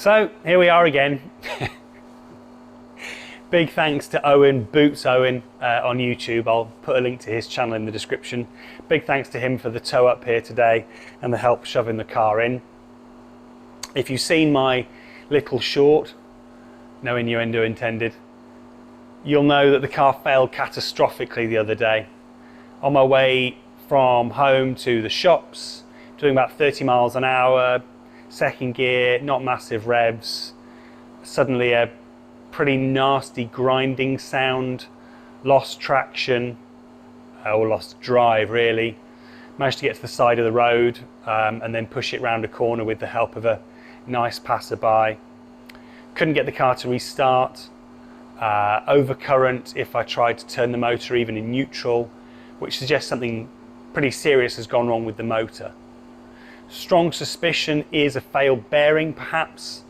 So here we are again. Big thanks to Owen, Boots Owen on YouTube. I'll put a link to his channel in the description. Big thanks to him for the tow up here today and the help shoving the car in. If you've seen my little short, no innuendo intended, you'll know that the car failed catastrophically the other day. On my way from home to the shops, doing about 30 miles an hour, second gear, not massive revs, suddenly a pretty nasty grinding sound, lost traction, or lost drive really. Managed to get to the side of the road and then push it round a corner with the help of a nice passerby. Couldn't get the car to restart. Overcurrent if I tried to turn the motor even in neutral, which suggests something pretty serious has gone wrong with the motor. Strong suspicion is a failed bearing perhaps.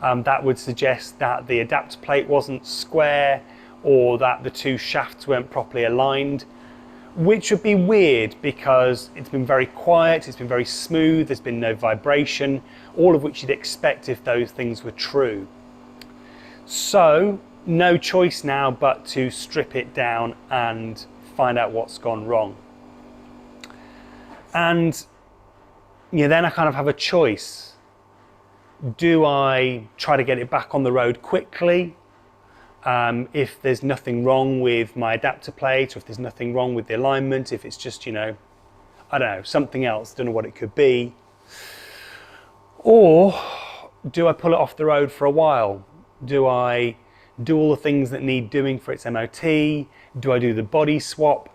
That would suggest that the adapter plate wasn't square or that the two shafts weren't properly aligned, which would be weird because it's been very quiet, it's been very smooth, there's been no vibration, all of which you'd expect if those things were true. So no choice now but to strip it down and find out what's gone wrong. And then I kind of have a choice. Do I try to get it back on the road quickly if there's nothing wrong with my adapter plate, or if there's nothing wrong with the alignment, if it's just, I don't know, something else, don't know what it could be? Or do I pull it off the road for a while? Do I do all the things that need doing for its MOT? Do I do the body swap?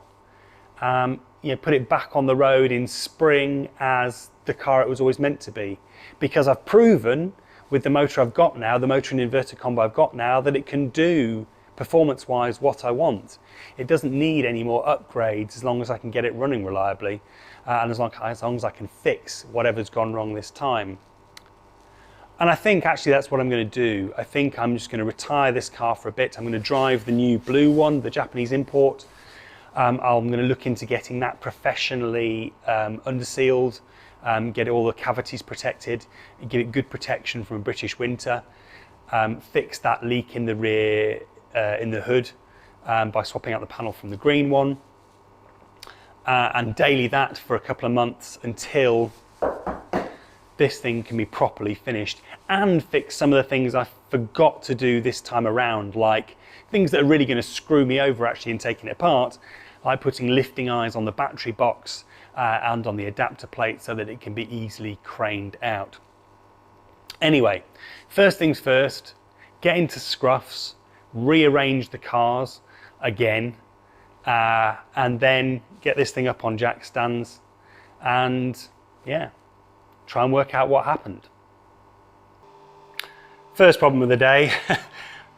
Put it back on the road in spring as the car it was always meant to be, because I've proven with the motor I've got now, the motor and inverter combo I've got now, that it can do performance wise what I want. It doesn't need any more upgrades as long as I can get it running reliably and as long as I can fix whatever's gone wrong this time. And I think actually that's what I'm going to do. I think I'm just going to retire this car for a bit. I'm going to drive the new blue one, the Japanese import. I'm going to look into getting that professionally undersealed, get all the cavities protected, give it good protection from a British winter, fix that leak in the rear, in the hood by swapping out the panel from the green one, and daily that for a couple of months until this thing can be properly finished, and fix some of the things I forgot to do this time around, like things that are really going to screw me over actually in taking it apart, like putting lifting eyes on the battery box and on the adapter plate so that it can be easily craned out. Anyway, first things first, get into scruffs, rearrange the cars again, and then get this thing up on jack stands and try and work out what happened. First problem of the day,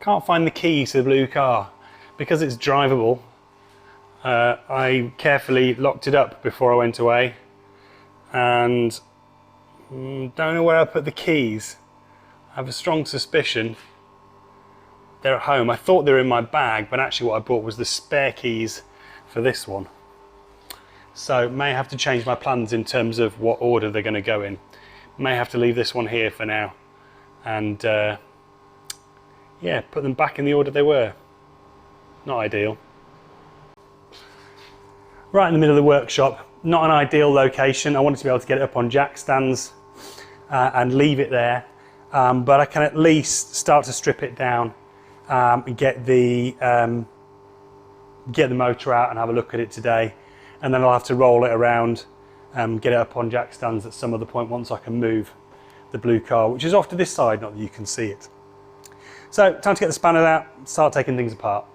can't find the keys to the blue car. Because it's drivable, I carefully locked it up before I went away and don't know where I put the keys. I have a strong suspicion they're at home. I thought they were in my bag, but actually what I brought was the spare keys for this one. So may have to change my plans in terms of what order they're going to go in. May have to leave this one here for now and put them back in the order they were. Not ideal. Right in the middle of the workshop, not an ideal location. I wanted to be able to get it up on jack stands and leave it there, but I can at least start to strip it down and get the motor out and have a look at it today, and then I'll have to roll it around, get it up on jack stands at some other point once I can move the blue car, which is off to this side, not that you can see it. So time to get the spanners out, start taking things apart.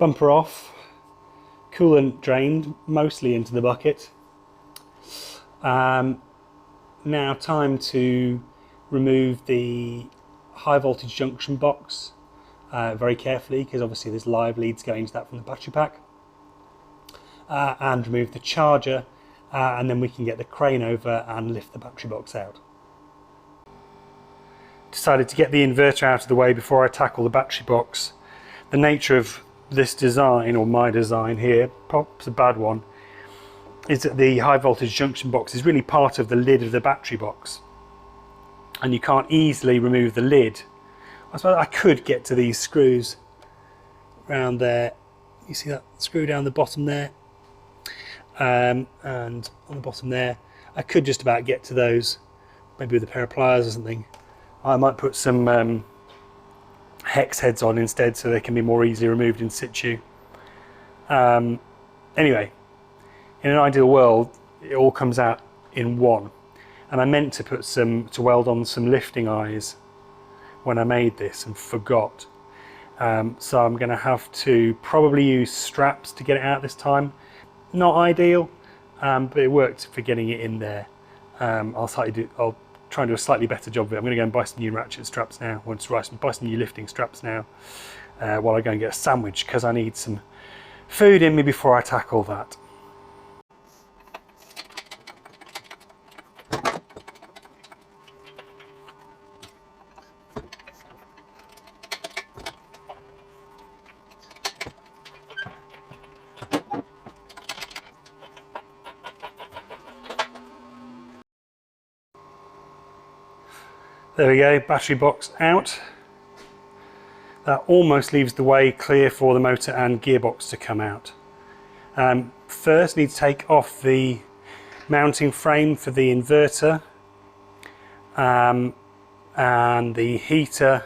Bumper off, coolant drained mostly into the bucket. Now time to remove the high voltage junction box very carefully, because obviously there's live leads going to that from the battery pack, and remove the charger, and then we can get the crane over and lift the battery box out. Decided to get the inverter out of the way before I tackle the battery box. The nature of this design, or my design here, perhaps a bad one, is that the high voltage junction box is really part of the lid of the battery box, and you can't easily remove the lid. I suppose I could get to these screws around there. You see that screw down the bottom there, and on the bottom there. I could just about get to those, maybe with a pair of pliers or something. I might put some hex heads on instead, so they can be more easily removed in situ. Anyway, in an ideal world, it all comes out in one. And I meant to weld on some lifting eyes when I made this and forgot. So I'm going to have to probably use straps to get it out this time. Not ideal, but it worked for getting it in there. I'll try and do a slightly better job of it. I'm going to go and buy some new ratchet straps now. Buy some new lifting straps now, while I go and get a sandwich, because I need some food in me before I tackle that. There we go, battery box out. That almost leaves the way clear for the motor and gearbox to come out. First, need to take off the mounting frame for the inverter, and the heater,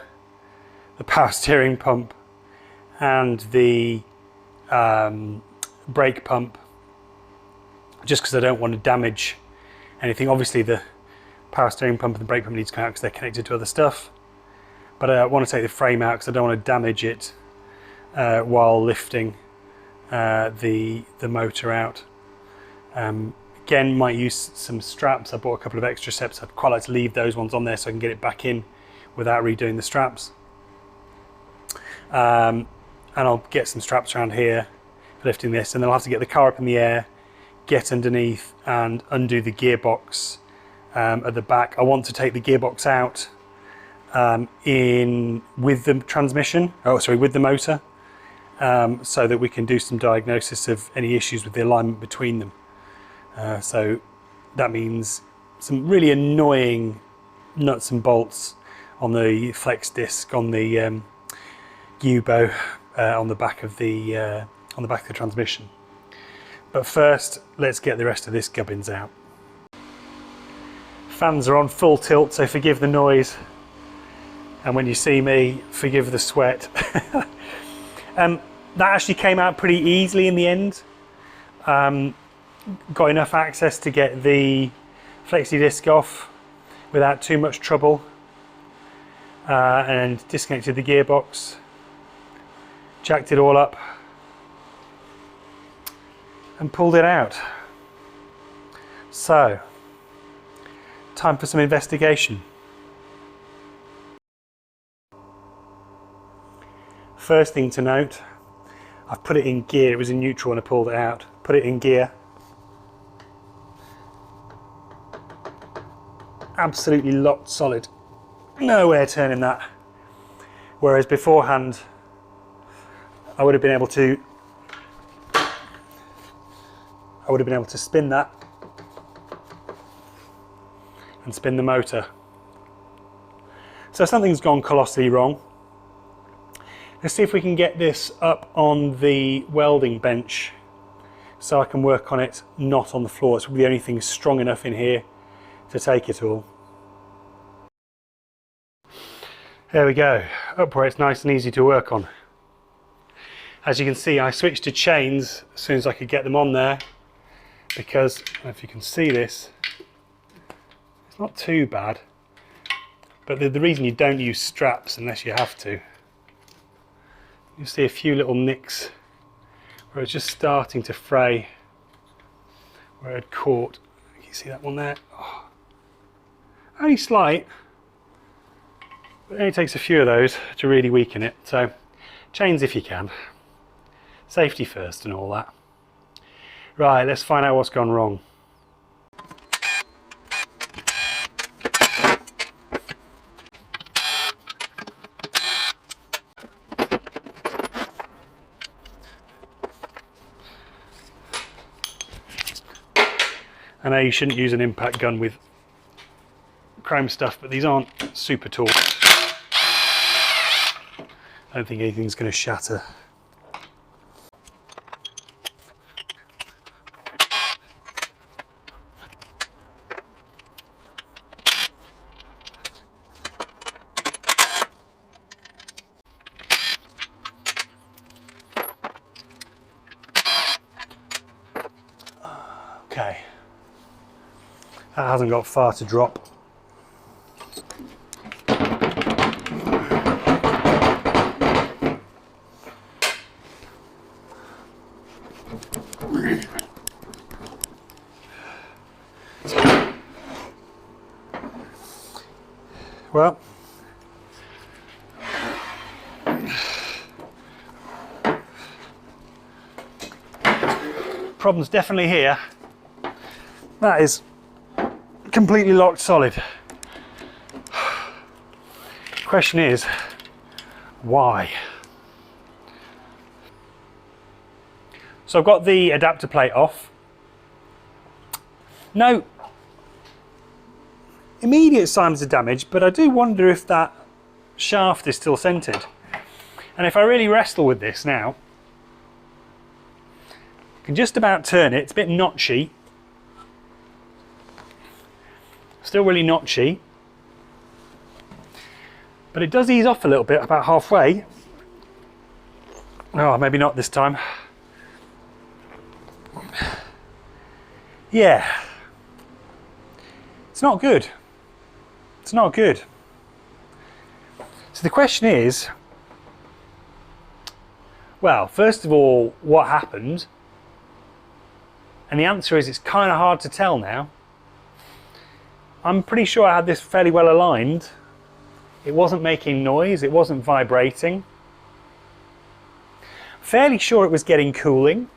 the power steering pump, and the brake pump, just because I don't want to damage anything. Obviously the power steering pump and the brake pump needs to come out because they're connected to other stuff, but I want to take the frame out because I don't want to damage it while lifting the motor out. Again, might use some straps. I bought a couple of extra steps. I'd quite like to leave those ones on there so I can get it back in without redoing the straps. And I'll get some straps around here for lifting this, and then I'll have to get the car up in the air, get underneath and undo the gearbox at the back. I want to take the gearbox out with the transmission, with the motor, so that we can do some diagnosis of any issues with the alignment between them. So that means some really annoying nuts and bolts on the flex disc, on the U-bow, on the back of the transmission. But first, let's get the rest of this gubbins out. Fans are on full tilt, so forgive the noise, and when you see me, forgive the sweat. That actually came out pretty easily in the end. Got enough access to get the flexi disc off without too much trouble, and disconnected the gearbox, jacked it all up and pulled it out. So, time for some investigation. First thing to note, I've put it in gear. It was in neutral when I pulled it out. Put it in gear. Absolutely locked solid. Nowhere turning that. Whereas beforehand, I would have been able to spin that and spin the motor. So something's gone colossally wrong. Let's see if we can get this up on the welding bench so I can work on it not on the floor. It's the only thing strong enough in here to take it all. There we go, up where it's nice and easy to work on. As you can see, I switched to chains as soon as I could get them on there, because, I don't know if you can see this, it's not too bad, but the reason you don't use straps unless you have to, you see a few little nicks where it's just starting to fray, where it caught. You see that one there? Oh. Only slight, but it only takes a few of those to really weaken it. So chains if you can. Safety first and all that. Right, let's find out what's gone wrong. I know you shouldn't use an impact gun with chrome stuff, but these aren't super taut. I don't think anything's going to shatter. Okay. That hasn't got far to drop. Well, problem's definitely here. That is completely locked solid. Question is, why? So I've got the adapter plate off. No immediate signs of damage, but I do wonder if that shaft is still centered. And if I really wrestle with this now, I can just about turn it. It's a bit notchy. Still really notchy. But it does ease off a little bit about halfway. Oh, maybe not this time. Yeah. It's not good. It's not good. So the question is, well, first of all, what happened? And the answer is it's kind of hard to tell now. I'm pretty sure I had this fairly well aligned. It wasn't making noise, it wasn't vibrating. Fairly sure it was getting cooling.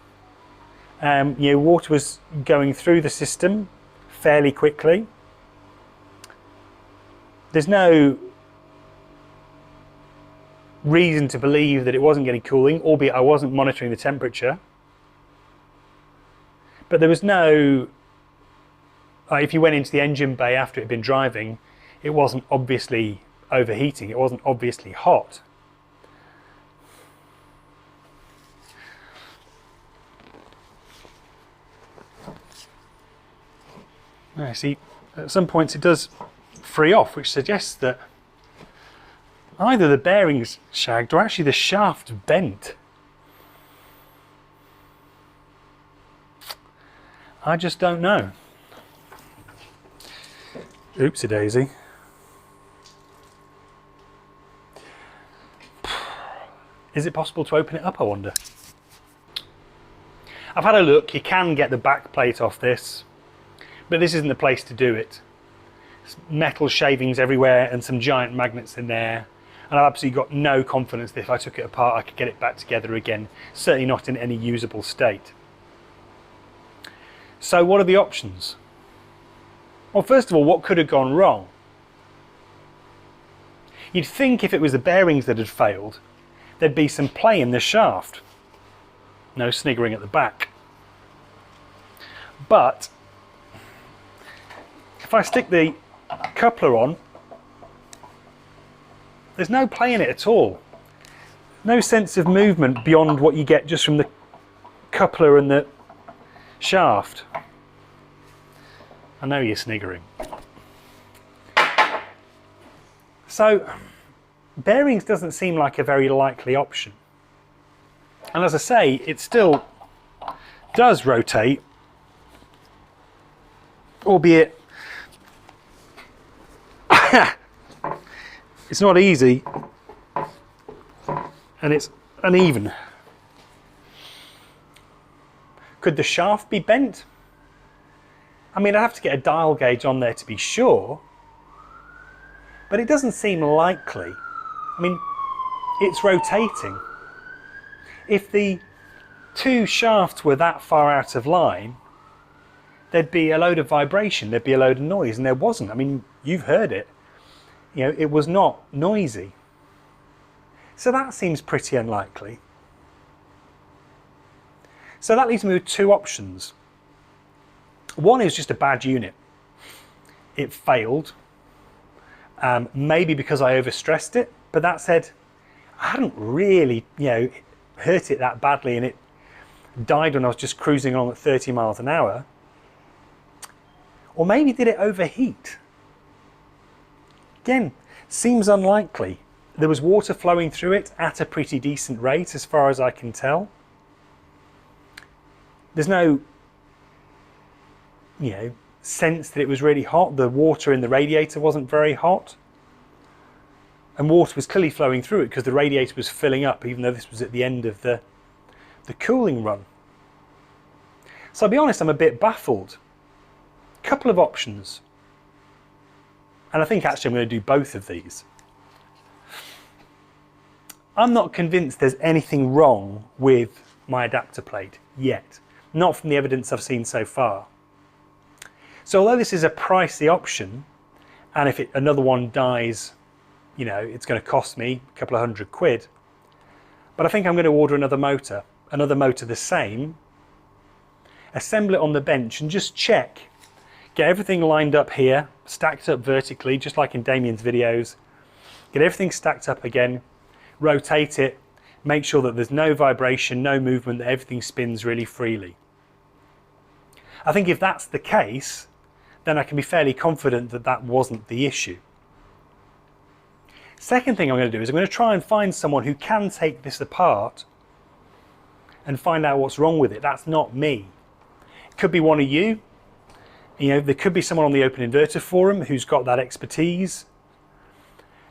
You know, water was going through the system fairly quickly. There's no reason to believe that it wasn't getting cooling, albeit I wasn't monitoring the temperature. But there was no, if you went into the engine bay after it had been driving, it wasn't obviously overheating, it wasn't obviously hot. I see, at some points it does free off, which suggests that either the bearings shagged or actually the shaft bent. I just don't know. Oopsie daisy. Is it possible to open it up, I wonder? I've had a look, you can get the back plate off this, but this isn't the place to do it. There's metal shavings everywhere and some giant magnets in there, and I've absolutely got no confidence that if I took it apart I could get it back together again, certainly not in any usable state. So what are the options? Well, first of all, what could have gone wrong? You'd think if it was the bearings that had failed, there'd be some play in the shaft. No sniggering at the back. But if I stick the coupler on, there's no play in it at all. No sense of movement beyond what you get just from the coupler and the shaft. I know you're sniggering. So bearings doesn't seem like a very likely option. And as I say, it still does rotate, albeit it's not easy and it's uneven. Could the shaft be bent? I mean, I'd have to get a dial gauge on there to be sure, but it doesn't seem likely. I mean, it's rotating. If the two shafts were that far out of line, there'd be a load of vibration, there'd be a load of noise, and there wasn't. I mean, you've heard it. You know, it was not noisy. So that seems pretty unlikely. So that leaves me with two options. One is just a bad unit. It failed, maybe because I overstressed it, but that said, I hadn't really, hurt it that badly, and it died when I was just cruising along at 30 miles an hour. Or maybe did it overheat? Again, seems unlikely. There was water flowing through it at a pretty decent rate as far as I can tell. There's no, sense that it was really hot. The water in the radiator wasn't very hot. And water was clearly flowing through it because the radiator was filling up, even though this was at the end of the cooling run. So I'll be honest, I'm a bit baffled. Couple of options. And I think actually I'm going to do both of these. I'm not convinced there's anything wrong with my adapter plate yet. Not from the evidence I've seen so far. So although this is a pricey option, and if another one dies, it's going to cost me a couple of £100, but I think I'm going to order another motor the same, assemble it on the bench and just check. Get everything lined up here, stacked up vertically, just like in Damien's videos. Get everything stacked up again, rotate it, make sure that there's no vibration, no movement, that everything spins really freely. I think if that's the case, then I can be fairly confident that that wasn't the issue. Second thing I'm going to do is I'm going to try and find someone who can take this apart and find out what's wrong with it. That's not me. It could be one of you. There could be someone on the Open Inverter forum who's got that expertise.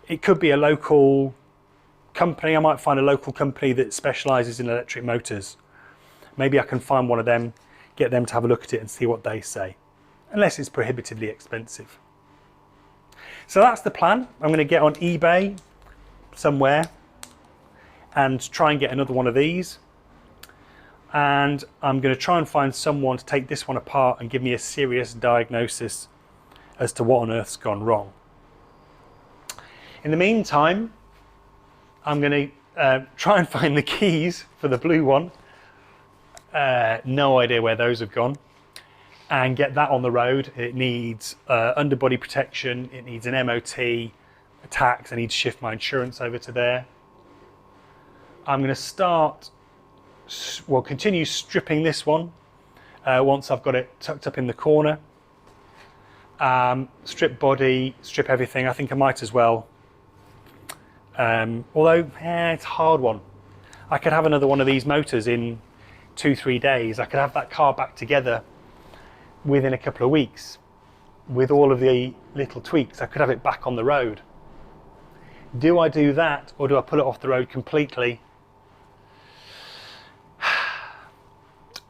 It could be a local company. I might find a local company that specializes in electric motors. Maybe I can find one of them, get them to have a look at it and see what they say, unless it's prohibitively expensive. So that's the plan. I'm going to get on eBay somewhere and try and get another one of these. And I'm going to try and find someone to take this one apart and give me a serious diagnosis as to what on earth's gone wrong. In the meantime, I'm going to try and find the keys for the blue one. No idea where those have gone. And get that on the road. It needs underbody protection, it needs an MOT, a tax. I need to shift my insurance over to there. I'm going to continue stripping this one once I've got it tucked up in the corner. Strip body, strip everything. I think I might as well. Although, it's a hard one. I could have another one of these motors in 2-3 days. I could have that car back together within a couple of weeks with all of the little tweaks. I could have it back on the road. Do I do that, or do I pull it off the road completely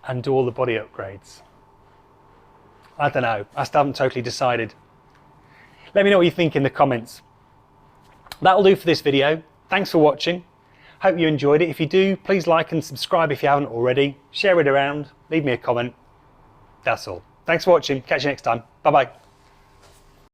and do all the body upgrades? I don't know. I still haven't totally decided. Let me know what you think in the comments. That'll do for this video. Thanks for watching. Hope you enjoyed it. If you do, please like and subscribe if you haven't already. Share it around. Leave me a comment. That's all. Thanks for watching. Catch you next time. Bye bye.